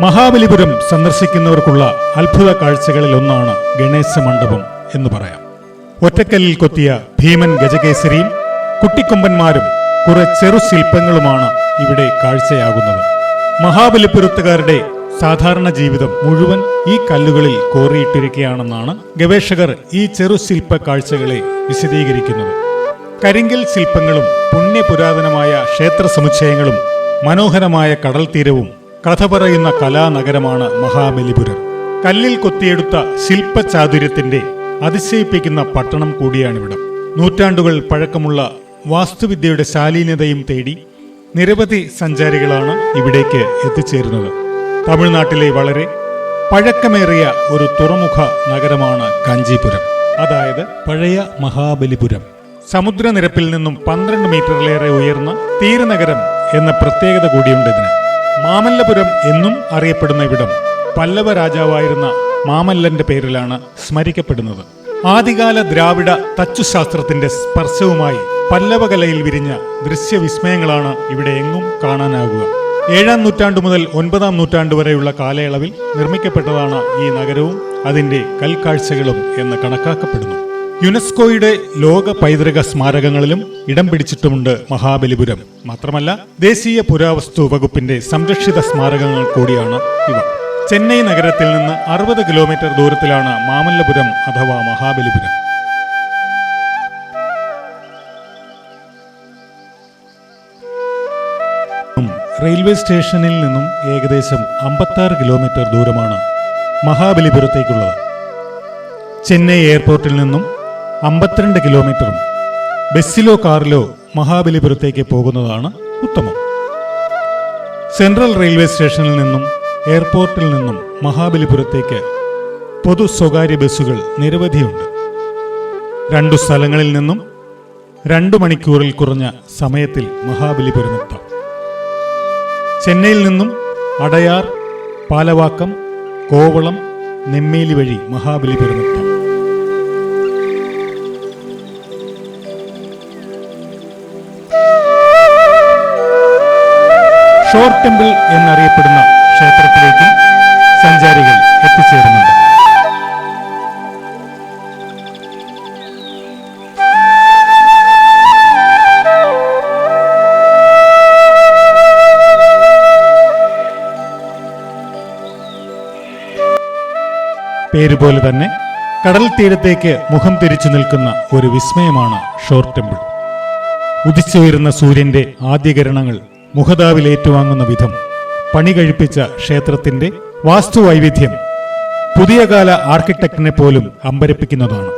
മഹാബലിപുരം സന്ദർശിക്കുന്നവർക്കുള്ള അത്ഭുത കാഴ്ചകളിൽ ഒന്നാണ് ഗണേശ മണ്ഡപം എന്ന് പറയാം. ഒറ്റക്കല്ലിൽ കൊത്തിയ ഭീമൻ ഗജകേസരിയും കുട്ടിക്കൊമ്പന്മാരും കുറെ ചെറു ശില്പങ്ങളുമാണ് ഇവിടെ കാഴ്ചയാകുന്നത്. മഹാബലിപുരത്തുകാരുടെ സാധാരണ ജീവിതം മുഴുവൻ ഈ കല്ലുകളിൽ കോറിയിട്ടിരിക്കുകയാണെന്നാണ് ഗവേഷകർ ഈ ചെറു ശില്പ കാഴ്ചകളെ വിശദീകരിക്കുന്നത്. കരിങ്കൽ ശില്പങ്ങളും പുണ്യപുരാതനമായ ക്ഷേത്ര സമുച്ചയങ്ങളും മനോഹരമായ കടൽ തീരവും കഥ പറയുന്ന കലാനഗരമാണ് മഹാബലിപുരം. കല്ലിൽ കൊത്തിയെടുത്ത ശില്പചാതുര്യത്തിന്റെ അതിശയിപ്പിക്കുന്ന പട്ടണം കൂടിയാണിവിടം. നൂറ്റാണ്ടുകൾ പഴക്കമുള്ള വാസ്തുവിദ്യയുടെ ശാലീനതയും തേടി നിരവധി സഞ്ചാരികളാണ് ഇവിടേക്ക് എത്തിച്ചേരുന്നത്. തമിഴ്നാട്ടിലെ വളരെ പഴക്കമേറിയ ഒരു തുറമുഖ നഗരമാണ് കാഞ്ചീപുരം, അതായത് പഴയ മഹാബലിപുരം. സമുദ്രനിരപ്പിൽ നിന്നും 12 മീറ്ററിലേറെ ഉയർന്ന തീരനഗരം എന്ന പ്രത്യേകത കൂടിയുണ്ട് ഇതിന്. മാമല്ലപുരം എന്നും അറിയപ്പെടുന്ന ഇവിടം പല്ലവ രാജാവായിരുന്ന മാമല്ലന്റെ പേരിലാണ് സ്മരിക്കപ്പെടുന്നത്. ആദികാല ദ്രാവിഡ തച്ചുശാസ്ത്രത്തിന്റെ സ്പർശവുമായി പല്ലവകലയിൽ വിരിഞ്ഞ ദൃശ്യവിസ്മയങ്ങളാണ് ഇവിടെ എങ്ങും കാണാനാകുക. 7-ാം നൂറ്റാണ്ടു മുതൽ 9-ാം നൂറ്റാണ്ടു വരെയുള്ള കാലയളവിൽ നിർമ്മിക്കപ്പെട്ടതാണ് ഈ നഗരവും അതിന്റെ കൽക്കാഴ്ചകളും എന്ന് കണക്കാക്കപ്പെടുന്നു. യുനെസ്കോയുടെ ലോക പൈതൃക സ്മാരകങ്ങളിലും ഇടം പിടിച്ചിട്ടുമുണ്ട് മഹാബലിപുരം. മാത്രമല്ല ദേശീയ പുരാവസ്തു വകുപ്പിന്റെ സംരക്ഷിത സ്മാരകങ്ങൾ കൂടിയാണ് ഇവ. ചെന്നൈ നഗരത്തിൽ നിന്ന് 60 കിലോമീറ്റർ ദൂരത്തിലാണ് മാമല്ലപുരം അഥവാ മഹാബലിപുരം. റെയിൽവേ സ്റ്റേഷനിൽ നിന്നും ഏകദേശം 56 കിലോമീറ്റർ ദൂരമാണ് മഹാബലിപുരത്തേക്കുള്ളത്. ചെന്നൈ എയർപോർട്ടിൽ നിന്നും 52 കിലോമീറ്ററും ബസ്സിലോ കാറിലോ മഹാബലിപുരത്തേക്ക് പോകുന്നതാണ് ഉത്തമം. സെൻട്രൽ റെയിൽവേ സ്റ്റേഷനിൽ നിന്നും എയർപോർട്ടിൽ നിന്നും മഹാബലിപുരത്തേക്ക് പൊതു സ്വകാര്യ ബസ്സുകൾ നിരവധിയുണ്ട്. 2 സ്ഥലങ്ങളിൽ നിന്നും 2 മണിക്കൂറിൽ കുറഞ്ഞ സമയത്തിൽ മഹാബലിപുരമെത്താം. ചെന്നൈയിൽ നിന്നും അടയാർ, പാലവാക്കം, കോവളം, നെമ്മേലി വഴി മഹാബലിപുരമെത്താം. ഷോർ ടെമ്പിൾ എന്നറിയപ്പെടുന്ന ക്ഷേത്രത്തിലേക്കും സഞ്ചാരികൾ എത്തിച്ചേരുന്നുണ്ട്. പേരുപോലെ തന്നെ കടൽ തീരത്തേക്ക് മുഖം തിരിച്ചു നിൽക്കുന്ന ഒരു വിസ്മയമാണ് ഷോർ ടെമ്പിൾ. ഉദിച്ചുയരുന്ന സൂര്യന്റെ ആദ്യകിരണങ്ങൾ മുഖതാവിൽ ഏറ്റുവാങ്ങുന്ന വിധം പണി കഴിപ്പിച്ച ക്ഷേത്രത്തിന്റെ വാസ്തുവൈവിധ്യം പുതിയ കാല ആർക്കിടെക്റ്റിനെ പോലും അമ്പരപ്പിക്കുന്നതാണ്.